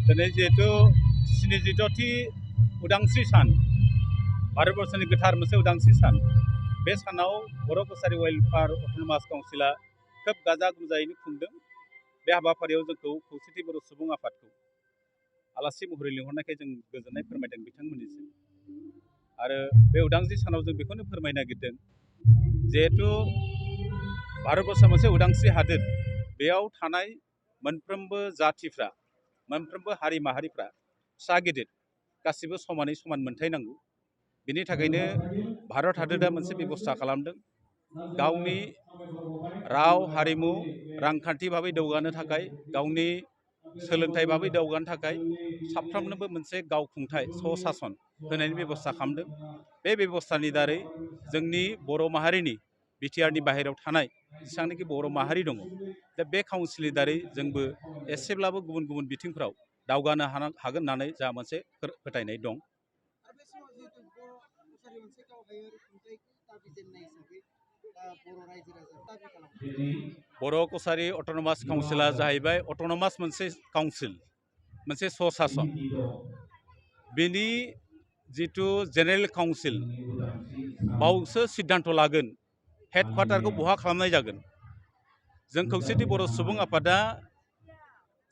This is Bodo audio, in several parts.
दिनै जिहेतु 76थि उदांस्रि सान भारतबर्षनि गोथार मोनसे उदांस्रि सान बे सानाव बर' कसारि वेलफेयार अट'नमास काउन्सिला खोब गाजा गोमजायैनो खुंदों। बे हाबाफारियाव जोंखौ खौसेथि बर' सुबुं आफादखौ आलासि महरै लिंहरनायखाय जों गोजोननाय फोरमायदों बिथांमोननिसिम। आरो बे उदांस्रि सानाव जों बेखौनो फोरमायनो नागिरदों जिहेतु भारतबर्षआ मोनसे उदांस्रि हादोर, बेयाव थानाय मोनफ्रोमबो जाथिफ्रा मोनफ्रोमबो हारि माहारिफ्रा फिसा गिदिर गासिबो समानै समान मोनथाय नांगौ। बिनि थाखायनो भारत हादोरा मोनसे बेबस्था खालामदों गावनि राव हारिमु रांखान्थि भाबै दावगानो थाखाय, गावनि सोलोंथाइ भाबै दावगानो थाखाय साफ्रोमनोबो मोनसे गावखुंथाय स्वशासन होनायनि बेबस्था खालामदों। बे बेबस्थानि दारै जोंनि बर' माहारिनि बिटिआरनि बाहेरायाव थानाय जेसेबांनाखि बर' माहारि दङ, दा बे काउन्सिलनि दारै जोंबो एसेब्लाबो गुबुन गुबुन बिथिंफ्राव दावगानो हागोन होननानै जोंहा मोनसे फोथायनाय दं। बर' कसारि अट'नमास काउन्सिला जाहैबाय अट'नमास मोनसे काउन्सिल, मोनसे स्वशासन। बेनि जिथु जेनेरेल काउन्सिल बावसो सिद्धान्त लागोन हेडक्वार्टारखौ बहा खालामनाय जागोन। जों खौसेथि बर' सुबुं आफादा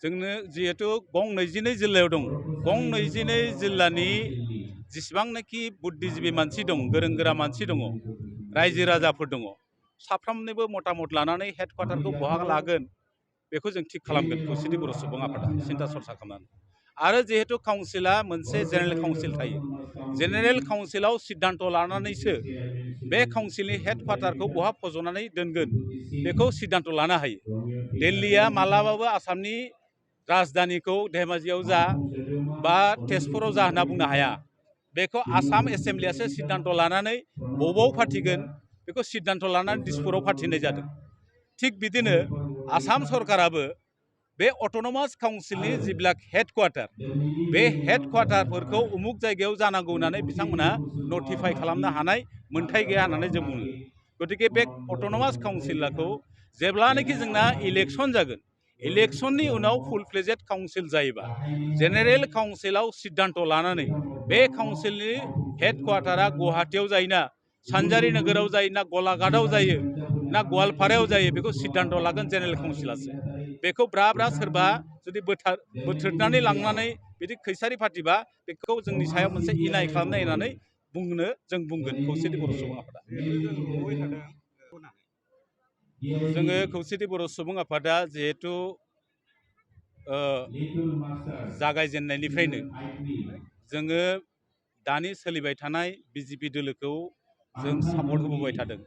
जोंनो जिहेतु गं 22 जिल्लायाव दं, गं 22 जिल्लानि जेसेबांनाखि बुद्धिजीबि मानसि दं, गोरों गोरा मानसि दङ, रायजो राजाफोर दङ, साफ्रोमनोबो मतामत लानानै हेडक्वार्टारखौ बहा लागोन बेखौ जों थिग खालामगोन खौसेथि बर' सुबुं आफादा सिन्था सरसा खालामनानै। आरो जिहेतु काउन्सिला मोनसे जेनेरेल काउन्सिल थायो, जेनेरेल काउन्सिलाव सिद्धान्त लानानैसो बे काउन्सिलनि हेडक्वार्टारखौ बहा फज'नानै दोनगोन बेखौ सिद्धान्त लानो हायो। दिल्लीया मालाबाबो आसामनि राजधानिखौ धेमाजियाव जा बा तेजपुराव जा होनना बुंनो हाया। बेखौ आसाम एसेम्ब्लियासो सिद्धान्त लानानै बबाव फाथिगोन बेखौ सिद्धान्त लानानै दिसपुराव फाथिनाय जादों। थिग बिदिनो आसाम सरकाराबो बे अट'नमास काउन्सिलनि जिবিলাক हेडक्वार्टार, बे हेडक्वार्टारफोरखौ उमुक जायगायाव जानांगौ होननानै बिथांमोनहा नटिफाइ खालामनो हानाय मोन्थाय गैया होननानै जों बुङो। गतिके बे अट'नमास काउन्सिलखौ जेब्लानाखि जोंना इलेक्सन जागोन, इलेक्सननि उनाव फुल फ्लेजेड काउन्सिल जायोबा जेनेरेल काउन्सिलाव सिद्धान्त लानानै बे काउन्सिलनि हेडक्वार्टारा गुवाहाटीयाव जायोना, सानजारि नोगोराव जायो ना, गलाघाटआव जायो ना, गवालपारायाव जायो, बेखौ सिद्धान्त लागोन जेनेरेल काउन्सिलासो। बेखौ ब्रा ब्रा सोरबा जुदि बोथ्रोदनानै लांनानै बिदि खैसारि फाथिबा बेखौ जोंनि सायाव मोनसे इनाय खालामनाय होननानै जों बुंगोन खौसेथि बर' सुबुं आफादा। जोङो खौसेथि बर' सुबुं आफादा जिहेतु जागायजेननायनिफ्रायनो जोङो दानि सोलिबाय थानाय बिजेपि दोलोखौ जों सापर्ट होबोबाय थादों।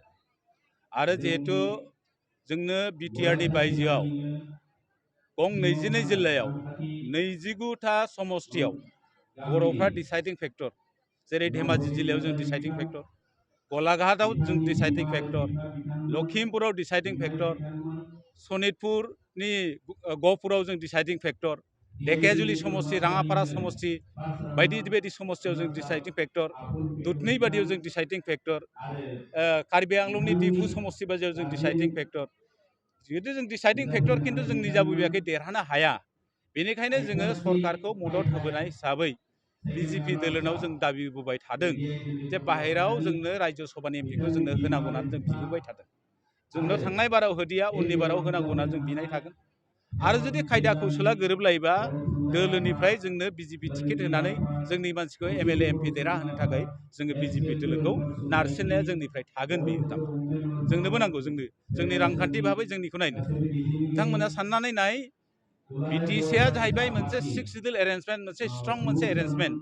आरो जिहेतु जोंनो बिटिआरनि बायजोआव गं 22 जिल्लायाव 29टा समस्तियाव बर'फ्रा डिसाइडिं फेक्टर, जेरै धेमाजि जिल्लायाव जों डिसाइडिं फेक्टर, गलाघाटआव जों डिसाइडिं फेक्टर, लखिमपुराव डिसाइडिं फेक्टर, सनितपुरनि गहपुराव जों डिसाइडिं फेक्टर, ढेकियाजुलि समस्ति, राङापारा समस्ति बायदि बायदि समस्तियाव जों डिसाइडिं फेक्टर, दुधनै बादियाव जों डिसाइडिं फेक्टर, कार्बि आंलंनि डिफु समस्ति बादियाव जों डिसाइडिं फेक्टर। जिहेतु जों डिसाइडिं फेक्टर खिन्थु जों निजाबोबियाखै, देरहानो हाया। बेनिखायनो जोङो सरकारखौ मदद होबोनाय हिसाबै बिजेपि दोलोनाव जों दाबि होबोबाय थादों जे बाहेराव जोंनो रायजो सभानि एमपिखौ जोंनो होनांगौ होननानै जों बिबोबाय थादों। जोंनो थांनाय बाराव होदिया, उननि बाराव होनांगौ होननानै जों बिनाय थागोन। आरो जुदि खायदा कौशला गोरोबलायोबा दोलोनिफ्राय जोंनो बिजेपि टिकेट होनानै जोंनि मानसिखौ एमएलए एमपि देरहाहोनो थाखाय जोङो बिजेपि दोलोखौ नारसिननाया जोंनिफ्राय थागोन। बेयो जोंनोबो नांगौ, जोंनि रांखान्थि भाबै जोंनिखौ नायनो। बिथांमोना साननानै नाय, बिटिसिआ जाहैबाय मोनसे 6 सिडुल एरेन्जमेन्ट, मोनसे स्ट्रं मोनसे एरेन्जमेन्ट,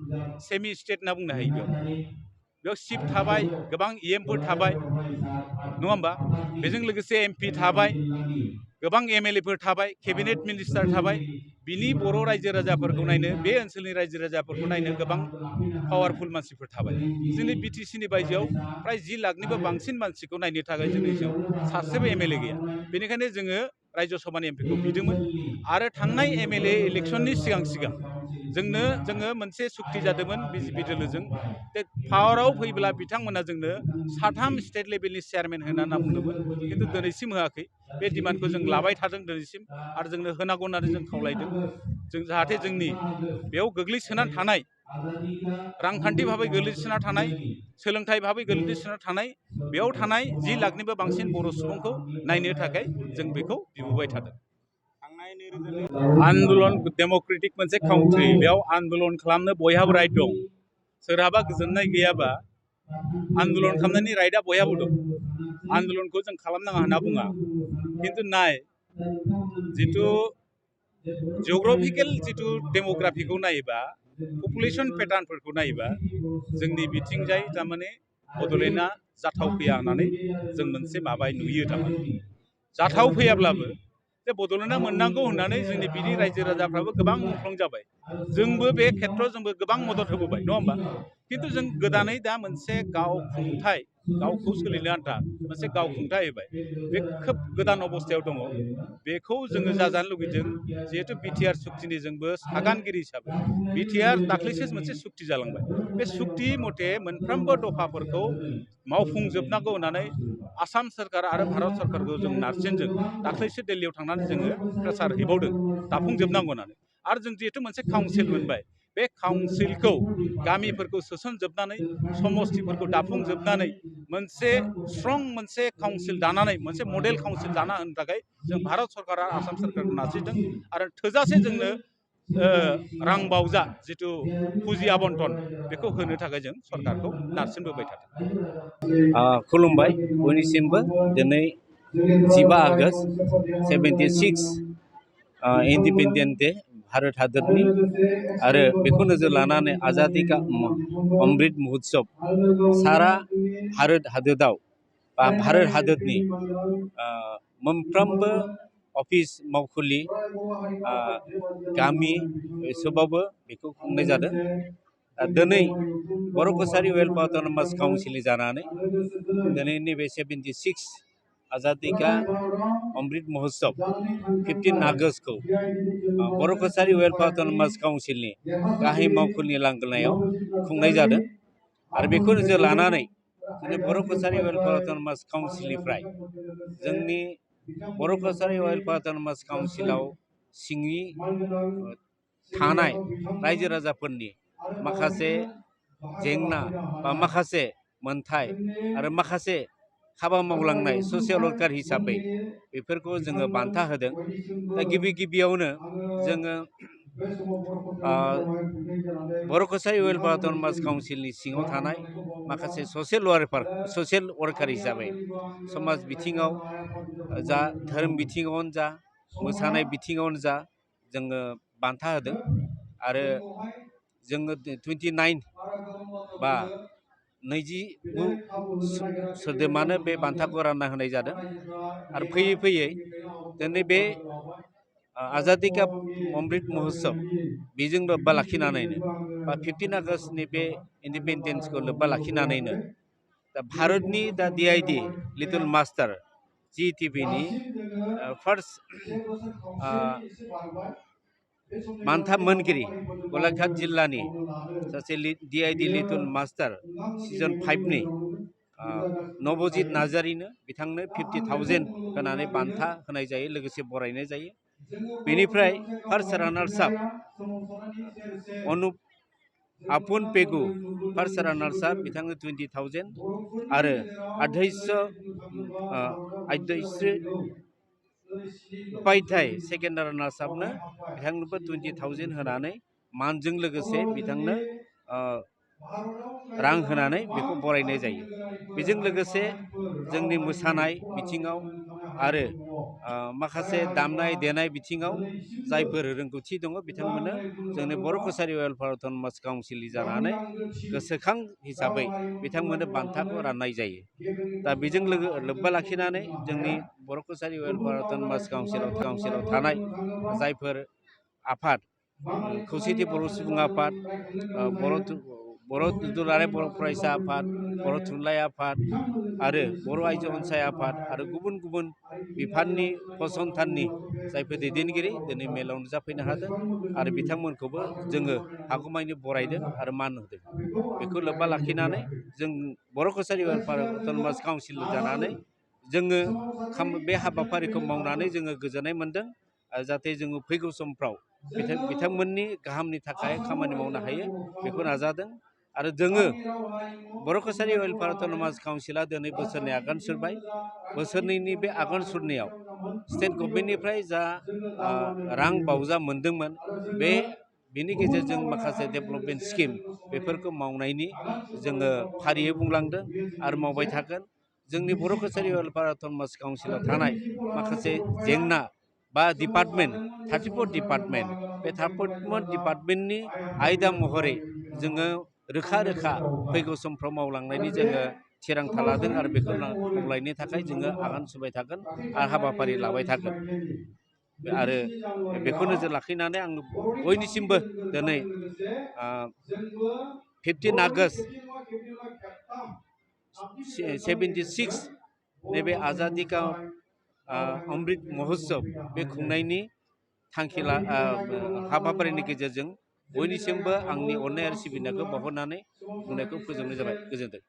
सेमि स्टेट होनना बुंनो हायो। बेयाव चिफ थाबाय, गोबां इएमफोर थाबाय, नङा होमबा? बेजों लोगोसे एमपि थाबाय, गोबां एमएलएफोर थाबाय, केबिनेट मिनिस्टार थाबाय। बिनि बर' रायजो राजाफोरखौ नायनो, बे ओनसोलनि रायजो राजाफोरखौ नायनो गोबां पावारफुल मानसिफोर थाबाय। जोंनि बिटिसिनि बायजोआव फ्राय 10 लाखनिबो बांसिन मानसिखौ नायनो थाखाय जोंनियाव सासेबो एमएलए गैया। बेनिखायनो जोङो रायजो सभानि एमपिखौ बिदोंमोन। आरो थांनाय एमएलए इलेक्सननि सिगां जोङो मोनसे सुक्ति जादोंमोन बिजेपि दोलोजों पावाराव फैब्ला बिथांमोना जोंनो 3 स्टेट लेभेलनि चेयारमेन होना बुंदोंमोन खिन्थु दिनैसिम होआखै बे डिमान्डखौ जों लाबाय थादों दिनैसिम आरो जोंनो होनांगौ होननानै जों खावलायदों जों जाहाथे जोंनि बेयाव गोग्लैसोनानै थानाय रांखान्थि भाबै गोग्लैसोना थानाय सोलोंथाइ भाबै गोग्लैसोना थानाय बेयाव थानाय 10 लाखनिबो बांसिन बर' सुबुंखौ नायनो थाखाय जों बेखौ बिबोबाय थादों आन्दलन डेम'क्रेटिक मोनसे काउन्ट्रि बेयाव आन्दलन खालामनो बयहाबो राइट दं सोरहाबा गोजोननाय गैयाबा आन्दलन खालामनायनि राइटआ बयहाबो दं आन्दलनखौ जों खालामनाङा होनना बुङा खिन्थु नाय जिथु जिअग्राफिकेल जिथु डेमोग्राफिखौ नायोबा पपुलेसन पेटार्नफोरखौ नायोबा जोंनि बिथिंजाय थारमाने बड'लेण्डआ जाथाव फैया होननानै जों मोनसे माबा नुयो थारमाने जाथाव फैयाब्लाबो जे बड'लेण्डआ मोननांगौ होननानै जोंनि बिनि रायजो राजाफ्राबो गोबां मुंख्लं जाबाय जोंबो बे खेत्रआव जोंबो गोबां मदद होबोबाय नङा होमबा खिन्थु जों गोदानै दा मोनसे गावखुंथाय गावखौ सोलिनो आन्था मोनसे गावखुंथाय होबाय बे खोब गोदान अबस्थायाव दङ बेखौ जोङो जाजानो लुगैदों जिहेतु बिटिआर सुक्तिनि जोंबो सागानगिरि हिसाबै बिटिआर दाख्लैसो मोनसे सुक्ति जालांबाय बे सुक्ति मथे मोनफ्रोमबो दफाफोरखौ मावफुंजोबनांगौ होननानै आसाम सोरखार आरो भारत सोरखारखौ जों नारसिनदों दाख्लैसो दिल्लीयाव थांनानै जोङो प्रेसार हैबावदों दाफुंजोबनांगौ होननानै आरो जों जिहेतु मोनसे काउन्सिल मोनबाय बे काउन्सिलखौ गामिफोरखौ सोसनजोबनानै समस्तिफोरखौ दाफुंजोबनानै मोनसे स्ट्रं मोनसे काउन्सिल दानानै मोनसे मडेल काउन्सिल दाना होनो थाखाय जों भारत सरकारा आसाम सोरखारखौ नारसिनदों आरो थोजासे जोंनो रांबावजा जिथु पुजि आबन्टन बेखौ होनो थाखाय जों सरकारखौ नारसिनबोबाय थादों खुलुमबाय बयनिसिमबो दिनै 15 आगष्ट 76 इन्डिपेन्डेन्ट डे भारत हादरनि आरो बेखौ नोजोर लानानै आजादि का अमृत महोत्सव सारा भारत हादराव बा भारत हादरनि मोनफ्रोमबो अफिस मावखुलि गामि सोबावबो बेखौ खुंनाय जादों दिनै बर' कसारि वेलफेयार अट'नमास काउन्सिल जानानै दिनै नैबे 76 आजादि का अमृत महोत्सव 15 आगष्टखौ बर' कसारि वेलफेयार अट'नमास काउन्सिलनि गाहाय मावखुलिनि लांगोनायाव खुंनाय जादों आरो बेखौ नोजोर लानानै जोंनि बर' कसारि वेलफेयार अट'नमास काउन्सिलनिफ्राय जोंनि बर' कसारि वेलफेयार अट'नमास काउन्सिलाव सिंनि थानाय रायजो राजाफोरनि माखासे जेंना बा माखासे मोनथाय आरो माखासे हाबा मावलांनाय ससियेल वर्कार हिसाबै बेफोरखौ जोङो बान्था होदों दा गिबियावनो जोङो बर' कसारि वेलफेयार अट'नमास काउन्सिलनि सिङाव थानाय माखासे ससियेल वर्कार हिसाबै समाज बिथिङाव जा धोरोम बिथिङावनो जा मोसानाय बिथिङावनो जा जोङो बान्था होदों आरो जोङो 29 बा 29 सोद्रोमानो बे बान्थाखौ रानना होनाय जादों आरो फैयै फैयै दिनै बे आजादि का अमृत महोत्सव बेजों लोब्बा लाखिनानैनो बा 15 आगष्टनि बे इन्डिपेन्डेन्सखौ लोब्बा लाखिनानैनो दा भारतनि दा DID लिटल मास्टार GTVनि फार्स्ट बान्था मोनगिरि गलाघाट जिल्लानि सासे DID लिटल मास्टार सिजन 5नि नबजित नार्जारिनो बिथांनो 50,000 होनानै बान्था होनाय जायो लोगोसे बरायनाय जायो बेनिफ्राय फार्स्ट रानार्स आप अनुप आपुन पेगु फार्स्ट रानार्स आप बिथांनो 20,000 आरो आद्यश्री उपाध्याय सेकेन्ड रानार्स आपनो बिथांनोबो 20,000 होनानै मानजों लोगोसे बिथांनो रां होनानै बेखौ बरायनाय जायो बेजों लोगोसे जोंनि मोसानाय बिथिङाव आरो माखासे दामनाय देनाय बिथिङाव जायफोर रोंगौथि दङ बिथांमोननो जोंनि बर' कसारि वेलफेयार अट'नमास काउन्सिलनि जानानै गोसोखां हिसाबै बिथांमोननो बान्थाखौ राननाय जायो दा बेजों लोब्बा लाखिनानै जोंनि बर' कसारि वेलफेयार अट'नमास काउन्सिलाव थानाय जायफोर आफाद खौसेथि बर' सुबुं आफाद बर' दुलाराय बर' फरायसा आफाद, बर' थुनलाइ आफाद आरो बर' आइजो अनसाय आफाद आरो गुबुन गुबुन बिफाननि फसंथाननि जायफोर दैदेनगिरि दिनै मेलाव नुजाफैनो हादों आरो बिथांमोनखौबो जोङो हागौमानि बरायदों आरो मान होदों। बेखौ लोब्बा लाखिनानै जों बर' कसारि वेलफेयार अट'नमास काउन्सिल जानानै जोङो बे हाबाफारिखौ मावनानै जोङो गोजोननाय मोन्दों। जाहाथे जोङो फैगौ समफ्राव बिथांमोननि गाहामनि थाखाय खामानि मावनो हायो बेखौ नाजादों। आरो जोङो बर' कसारि वेलफेयार अट'नमास काउन्सिला दिनै बोसोरनै आगान सुरबाय। बोसोरनैनि बे आगान सुरनायाव स्टेट गभर्नमेन्टनिफ्राय जा रां बावजा मोन्दोंमोन बेनि गेजेरजों माखासे डेभेलपमेन्ट स्किम बेफोरखौ मावनायनि जोङो फारियै बुंलांदों आरो मावबाय थागोन। जोंनि बर' कसारि वेलफेयार अट'नमास काउन्सिलाव थानाय माखासे जेंना बा डिपार्टमेन्ट 34 डिपार्टमेन्ट बे 34 डिपार्टमेन्टनि आयदा महरै जोङो रोखा रोखा फैगौ समफ्राव मावलांनायनि जोङो थिरांथा लादों आरो बेखौ मावलायनो थाखाय जोङो आगान सुरबाय थागोन आरो हाबाफारि लाबाय थागोन। आरो बेखौ नोजोर लाखिनानै आं बयनिसिमबो दिनै 15 आगष्ट 76 नैबे आजादि का अमृत महोत्सव बे खुंनायनि थांखि हाबाफारिनि गेजेरजों बयनिसिमबो आंनि अननाय आरो सिबिनायखौ बावहरनानै बुंनायखौ फोजोबनाय जाबाय। गोजोन्थों।